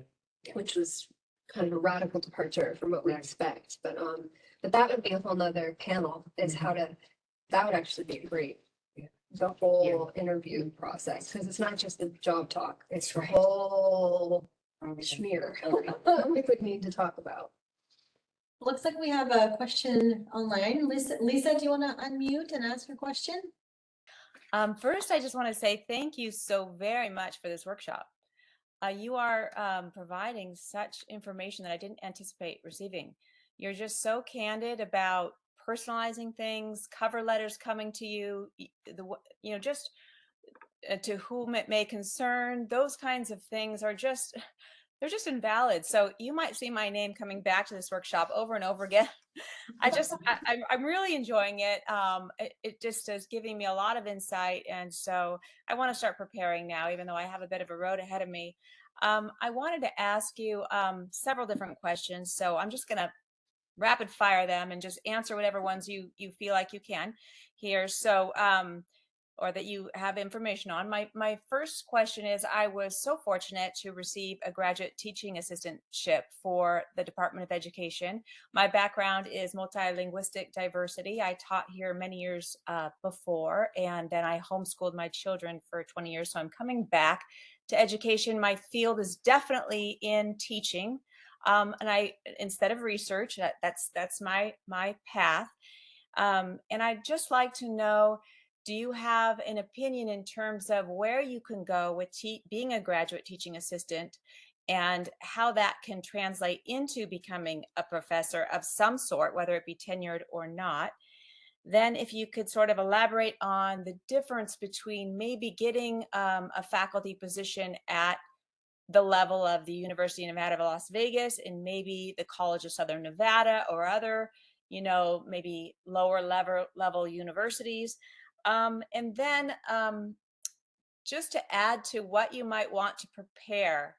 Which was kind of a radical departure from what we expect, but that would be a whole nother panel, is how to, that would actually be great. Yeah. The whole interview process, because it's not just the job talk, it's the whole schmear we would need to talk about. Looks like we have a question online. Lisa, do you want to unmute and ask your question? First, I just want to say thank you so very much for this workshop. You are providing such information that I didn't anticipate receiving. You're just so candid about personalizing things, cover letters coming to you, just to whom it may concern. Those kinds of things are just, they're just invalid. So you might see my name coming back to this workshop over and over again. I'm really enjoying it. It just is giving me a lot of insight. And so I want to start preparing now, even though I have a bit of a road ahead of me. I wanted to ask you several different questions. So I'm just going to rapid fire them and just answer whatever ones you feel like you can here. So or that you have information on. My first question is, I was so fortunate to receive a graduate teaching assistantship for the Department of Education. My background is multilinguistic diversity. I taught here many years before, and then I homeschooled my children for 20 years. So I'm coming back to education. My field is definitely in teaching. And I, instead of research, that's my path. And I'd just like to know, do you have an opinion in terms of where you can go with being a graduate teaching assistant and how that can translate into becoming a professor of some sort, whether it be tenured or not? Then if you could sort of elaborate on the difference between maybe getting a faculty position at the level of the University of Nevada, Las Vegas, and maybe the College of Southern Nevada or other, maybe lower level universities. And then just to add to what you might want to prepare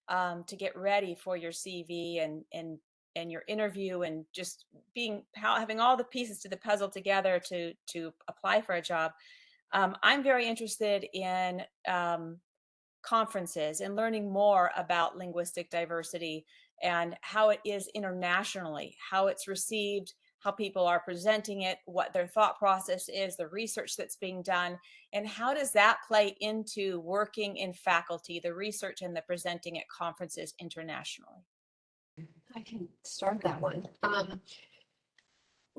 to get ready for your CV and your interview, and just having all the pieces to the puzzle together to apply for a job. I'm very interested in conferences and learning more about linguistic diversity and how it is internationally, how it's received, how people are presenting it, what their thought process is, the research that's being done, and how does that play into working in faculty, the research and the presenting at conferences internationally? I can start that one.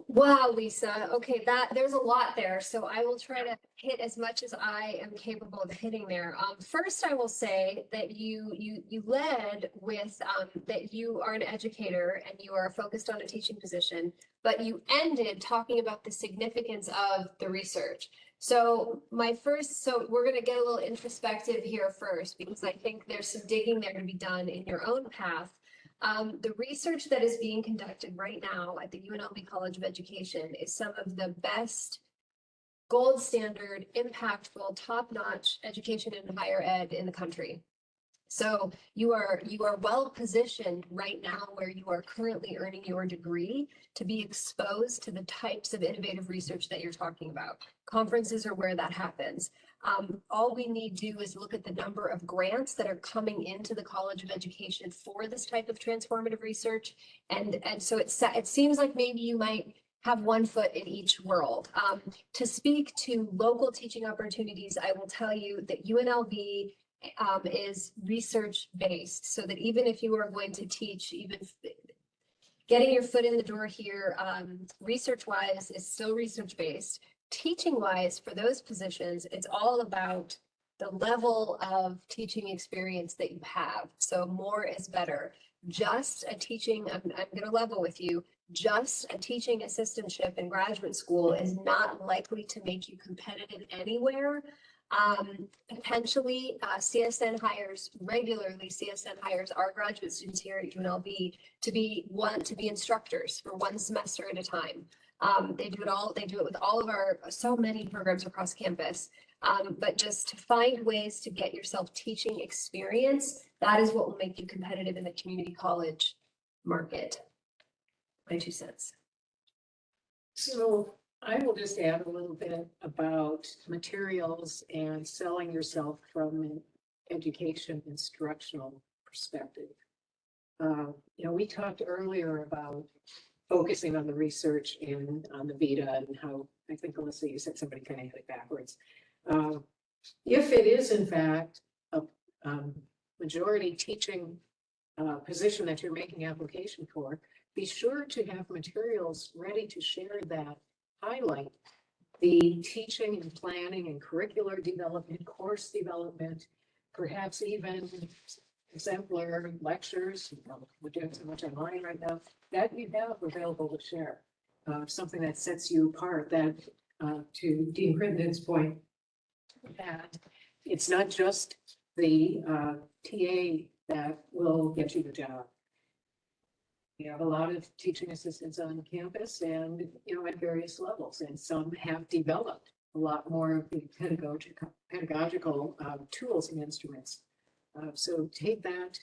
Wow, Lisa. Okay, there's a lot there. So I will try to hit as much as I am capable of hitting there. First, I will say that you led with that you are an educator and you are focused on a teaching position, but you ended talking about the significance of the research. So we're going to get a little introspective here first, because I think there's some digging there to be done in your own path. The research that is being conducted right now at the UNLV College of Education is some of the best gold standard, impactful, top-notch education in higher ed in the country. So you are well positioned right now where you are currently earning your degree to be exposed to the types of innovative research that you're talking about. Conferences are where that happens. All we need to do is look at the number of grants that are coming into the College of Education for this type of transformative research. And so it seems like maybe you might have one foot in each world. To speak to local teaching opportunities, I will tell you that UNLV is research-based, so that even if you are going to teach, even getting your foot in the door here, research-wise is still research-based. Teaching-wise, for those positions, it's all about the level of teaching experience that you have. So more is better. Just a teaching, I'm going to level with you, just a teaching assistantship in graduate school is not likely to make you competitive anywhere. Potentially, CSN hires our graduate students here at UNLV to be instructors for one semester at a time. They do it with all of so many programs across campus. But just to find ways to get yourself teaching experience, that is what will make you competitive in the community college market. My 2 cents. So I will just add a little bit about materials and selling yourself from an education instructional perspective. We talked earlier about focusing on the research and on the Vita, and how, I think, Alyssa, you said somebody kind of had it backwards. If it is in fact a majority teaching position that you're making application for, be sure to have materials ready to share that highlight the teaching and planning and curricular development, course development, perhaps even exemplar lectures. We're doing so much online right now that you have available to share. Something that sets you apart, that to Dean Crittenden's point, that it's not just the TA that will get you the job. We have a lot of teaching assistants on campus and, at various levels, and some have developed a lot more of the pedagogical tools and instruments. So take that,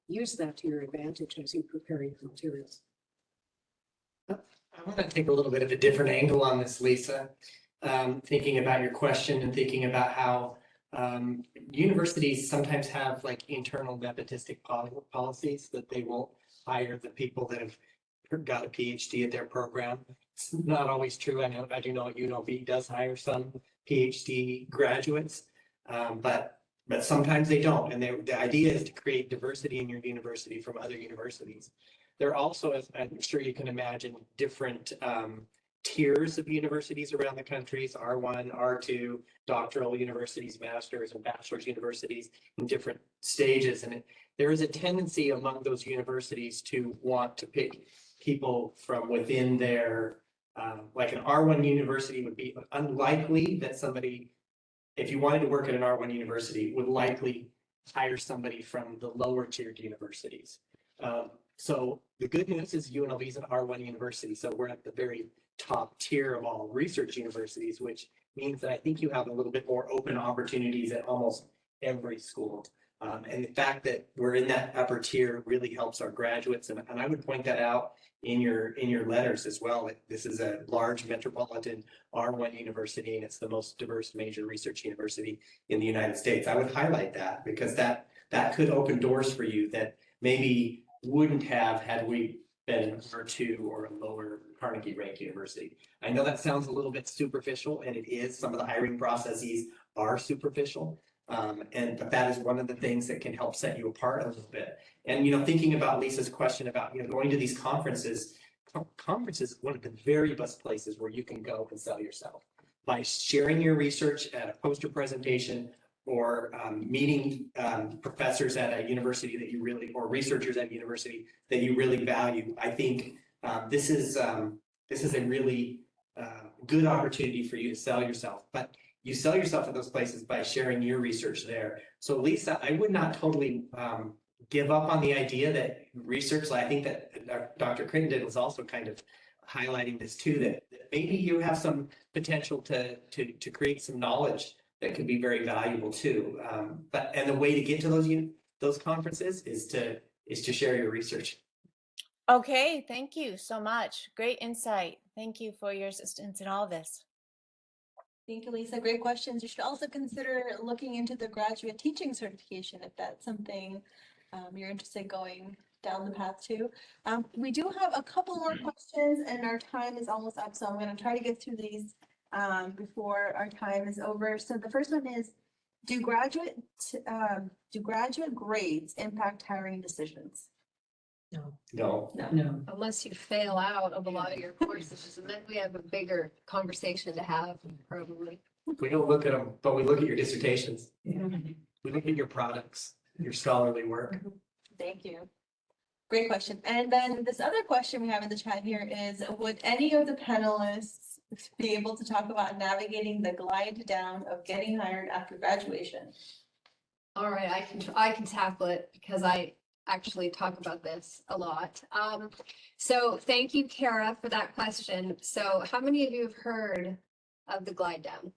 use that to your advantage as you prepare your materials. I want to take a little bit of a different angle on this, Lisa. thinking about your question and thinking about how universities sometimes have like internal nepotistic policies that they won't hire the people that have got a PhD at their program. It's not always true. I do know UNLV does hire some PhD graduates, but sometimes they don't. And the idea is to create diversity in your university from other universities. There are also, as I'm sure you can imagine, different tiers of universities around the countries, R1, R2, doctoral universities, masters and bachelor's universities in different stages. And there is a tendency among those universities to want to pick people from within their, like an R1 university would be unlikely that somebody, if you wanted to work at an R1 university, would likely hire somebody from the lower tiered universities. So the good news is UNLV is an R1 university, so we're at the very top tier of all research universities, which means that I think you have a little bit more open opportunities at almost every school. And the fact that we're in that upper tier really helps our graduates. And I would point that out in your letters as well. This is a large metropolitan R1 university, and it's the most diverse major research university in the United States. I would highlight that because that could open doors for you that maybe wouldn't have had we been an R2 or a lower Carnegie ranked university. I know that sounds a little bit superficial, and it is. Some of the hiring processes are superficial. But that is one of the things that can help set you apart a little bit. And, thinking about Lisa's question about, going to these conferences, conferences is one of the very best places where you can go and sell yourself by sharing your research at a poster presentation or meeting professors at a university that you really, or researchers at a university that you really value. I think this is a really good opportunity for you to sell yourself. But you sell yourself at those places by sharing your research there. So Lisa, I would not totally give up on the idea that research, I think that Dr. Crittenden was also kind of highlighting this too, that maybe you have some potential to create some knowledge that could be very valuable too. And the way to get to those conferences is to share your research. Okay, thank you so much. Great insight. Thank you for your assistance in all of this. Thank you, Lisa. Great questions. You should also consider looking into the graduate teaching certification if that's something you're interested in going down the path to. We do have a couple more questions and our time is almost up, so I'm going to try to get through these before our time is over. So the first one is, do graduate grades impact hiring decisions? No. No. Unless you fail out of a lot of your courses, and then we have a bigger conversation to have, probably. We don't look at them, but we look at your dissertations. Yeah. We look at your products, your scholarly work. Thank you. Great question. And then this other question we have in the chat here is, would any of the panelists be able to talk about navigating the glide down of getting hired after graduation? All right, I can tackle it because I actually talk about this a lot. So thank you, Kara, for that question. So how many of you have heard of the glide down?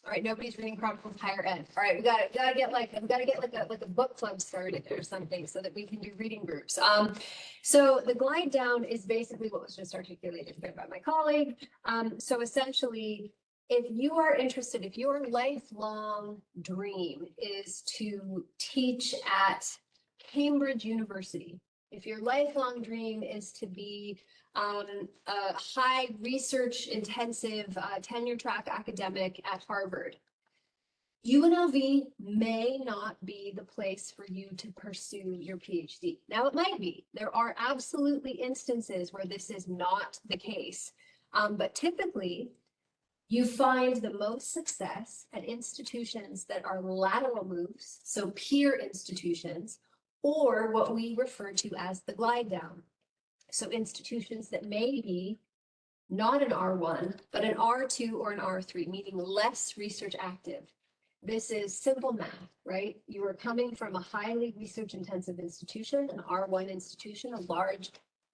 All right, nobody's reading Chronicles of Higher Ed. All right, we gotta get like a book club started or something so that we can do reading groups. So the glide down is basically what was just articulated there by my colleague. So essentially, if you are interested, if your lifelong dream is to teach at Cambridge University, if your lifelong dream is to be a high research intensive tenure track academic at Harvard, UNLV may not be the place for you to pursue your PhD. Now it might be. There are absolutely instances where this is not the case, but typically you find the most success at institutions that are lateral moves, so peer institutions, or what we refer to as the glide down. So institutions that may be not an R1, but an R2 or an R3, meaning less research active. This is simple math, right? You are coming from a highly research intensive institution, an R1 institution, a large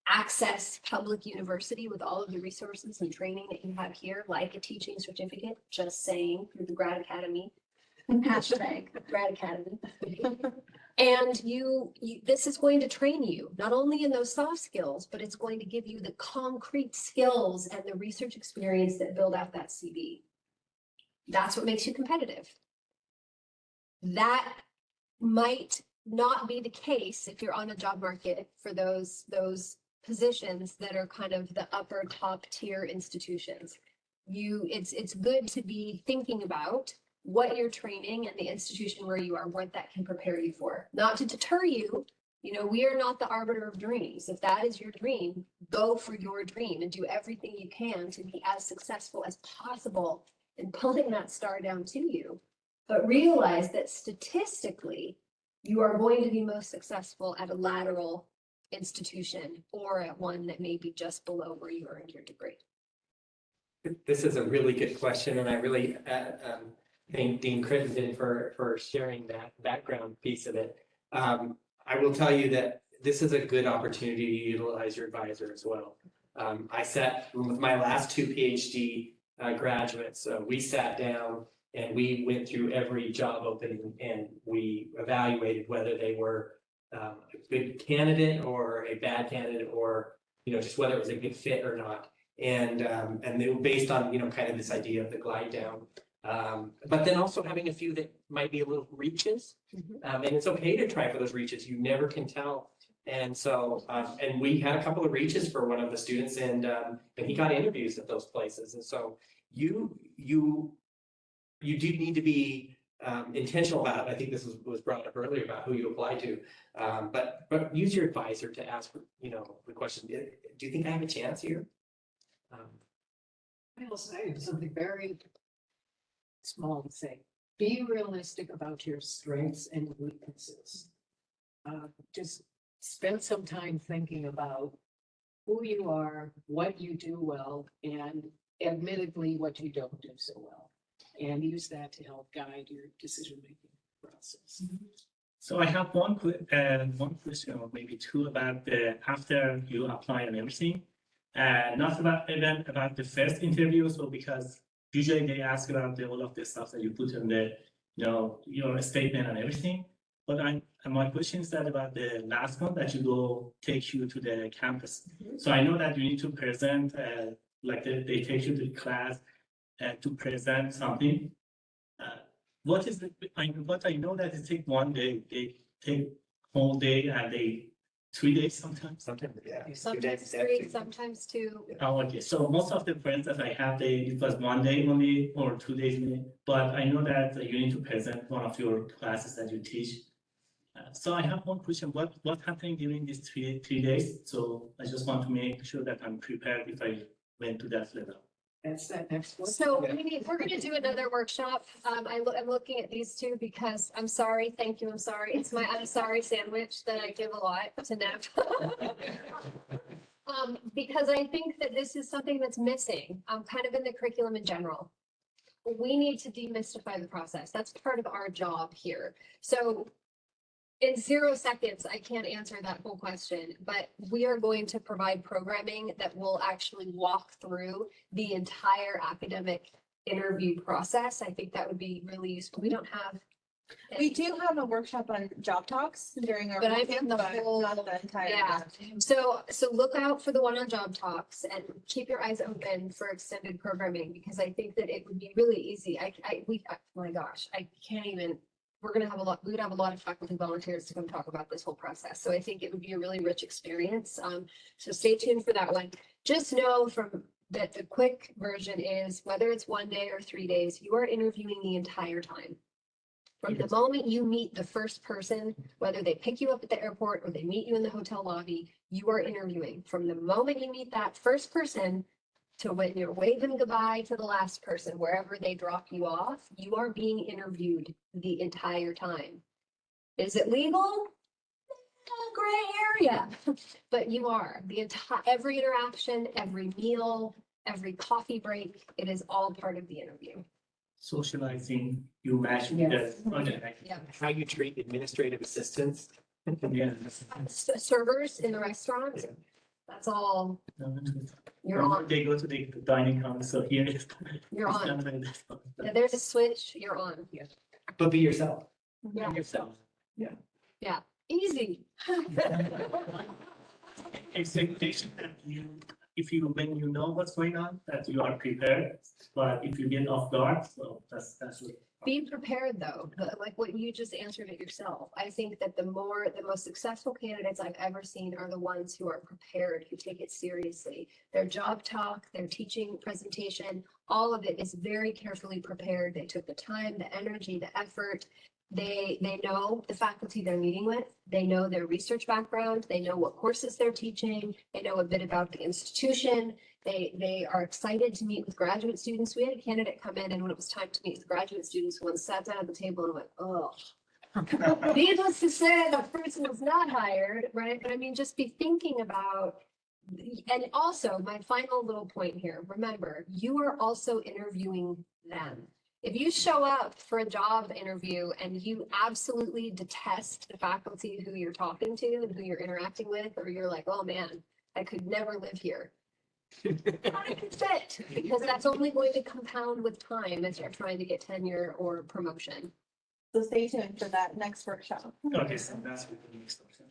access public university with all of the resources and training that you have here, like a teaching certificate, just saying, through the Grad Academy. Hashtag Grad Academy. And this is going to train you, not only in those soft skills, but it's going to give you the concrete skills and the research experience that build out that CV. That's what makes you competitive. That might not be the case if you're on a job market for those positions that are kind of the upper top tier institutions. It's good to be thinking about what you're training and the institution where you are, what that can prepare you for. Not to deter you, we are not the arbiter of dreams. If that is your dream, go for your dream and do everything you can to be as successful as possible in pulling that star down to you. But realize that statistically, you are going to be most successful at a lateral institution or at one that may be just below where you earned your degree. This is a really good question, and I really thank Dean Crittenden for sharing that background piece of it. I will tell you that this is a good opportunity to utilize your advisor as well. I sat with my last two PhD graduates. We sat down and we went through every job opening and we evaluated whether they were a good candidate or a bad candidate, or just whether it was a good fit or not. And they were based on kind of this idea of the glide down. But then also having a few that might be a little reaches, and it's okay to try for those reaches. You never can tell. And so, and we had a couple of reaches for one of the students, and he got interviews at those places. And so you do need to be intentional about it. I think this was brought up earlier about who you apply to, but use your advisor to ask the question. Do you think I have a chance here? I will say something very small to say. Be realistic about your strengths and weaknesses. Just spend some time thinking about who you are, what you do well, and admittedly what you don't do so well. And use that to help guide your decision-making process. So I have one question, or maybe two, about after you apply and everything. Not even about the first interview, so because usually they ask about all of the stuff that you put in the, your statement and everything. But my question is that about the last one that take you to the campus. So I know that you need to present, like they take you to the class to present something. What I know that it take one day, they take whole day, and 3 days sometimes. Sometimes, yeah. Sometimes 3, sometimes 2. Oh, okay. So most of the friends that I have, it was 1 day only or 2 days only. But I know that you need to present one of your classes that you teach. So I have one question. What happened during these three days? So I just want to make sure that I'm prepared if I went to that level. That's that next one. So we're going to do another workshop. I'm looking at these two because I'm sorry. Thank you. I'm sorry. It's my I'm sorry sandwich that I give a lot to Nev. Because I think that this is something that's missing, kind of in the curriculum in general. We need to demystify the process. That's part of our job here. So in 0 seconds, I can't answer that whole question, but we are going to provide programming that will actually walk through the entire academic interview process. I think that would be really useful. We don't have. We do have a workshop on job talks during our. But I weekend, mean the but whole, not the entire. yeah. So look out for the one on job talks and keep your eyes open for extended programming, because I think that it would be really easy. My gosh, I can't even. We would have a lot of faculty volunteers to come talk about this whole process. So I think it would be a really rich experience. So stay tuned for that one. Just know that the quick version is, whether it's 1 day or 3 days, you are interviewing the entire time. From the moment you meet the first person, whether they pick you up at the airport or they meet you in the hotel lobby, you are interviewing. From the moment you meet that first person to when you're waving goodbye to the last person, wherever they drop you off, you are being interviewed the entire time. Is it legal? Gray area, but you are. Every interaction, every meal, every coffee break, it is all part of the interview. Socializing, you match Yes. Yeah. How you treat administrative assistants. Yeah. Servers in the restaurant, that's all. You're on. They go to the dining hall, so here it is. You're It's on. not like this. Yeah, there's a switch, you're on. But be yourself. Yeah. Be yourself. Easy. Expectation that when you know what's going on, that you are prepared, but if you get off guard, so that's what. Be prepared though, like what you just answered it yourself. I think that the most successful candidates I've ever seen are the ones who are prepared, who take it seriously. Their job talk, their teaching presentation, all of it is very carefully prepared. They took the time, the energy, the effort. They know the faculty they're meeting with. They know their research background. They know what courses they're teaching. They know a bit about the institution. They are excited to meet with graduate students. We had a candidate come in, and when it was time to meet with graduate students, one sat down at the table and went, oh. Needless to say, the person was not hired, right? But I mean, just be thinking about, and also my final little point here, remember, you are also interviewing them. If you show up for a job interview and you absolutely detest the faculty who you're talking to and who you're interacting with, or you're like, oh man, I could never live here. Not a good fit, because that's only going to compound with time as you're trying to get tenure or promotion. So stay tuned for that next workshop. Okay, so that's what the next option.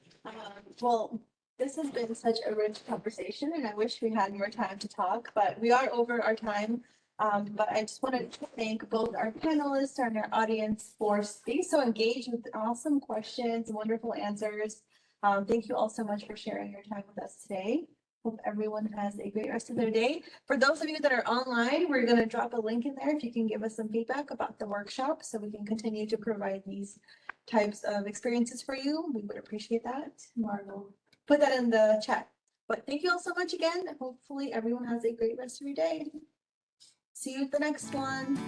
Well, this has been such a rich conversation, and I wish we had more time to talk, but we are over our time. But I just wanted to thank both our panelists and our audience for being so engaged with awesome questions, wonderful answers. Thank you all so much for sharing your time with us today. Hope everyone has a great rest of their day. For those of you that are online, we're going to drop a link in there if you can give us some feedback about the workshop so we can continue to provide these types of experiences for you. We would appreciate that. Mark will put that in the chat. But thank you all so much again. Hopefully everyone has a great rest of your day. See you at the next one.